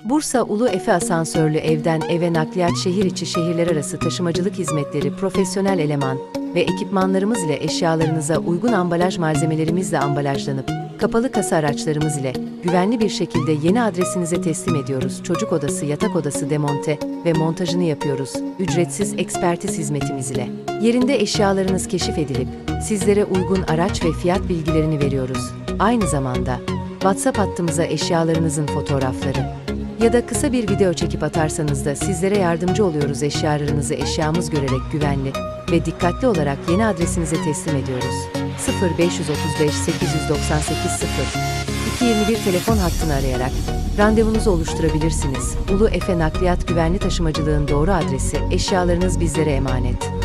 Bursa Ulu Efe Asansörlü evden eve nakliyat şehir içi şehirler arası taşımacılık hizmetleri profesyonel eleman ve ekipmanlarımız ile eşyalarınıza uygun ambalaj malzemelerimizle ambalajlanıp, kapalı kasa araçlarımız ile güvenli bir şekilde yeni adresinize teslim ediyoruz. Çocuk odası, yatak odası demonte ve montajını yapıyoruz. Ücretsiz ekspertiz hizmetimiz ile. Yerinde eşyalarınız keşif edilip, sizlere uygun araç ve fiyat bilgilerini veriyoruz. Aynı zamanda, WhatsApp hattımıza eşyalarınızın fotoğrafları ya da kısa bir video çekip atarsanız da sizlere yardımcı oluyoruz. Eşyalarınızı eşyamız görerek güvenli ve dikkatli olarak yeni adresinize teslim ediyoruz. 0535 898 0 221 telefon hattını arayarak randevunuzu oluşturabilirsiniz. Ulu Efe Nakliyat Güvenli Taşımacılığın doğru adresi, eşyalarınız bizlere emanet.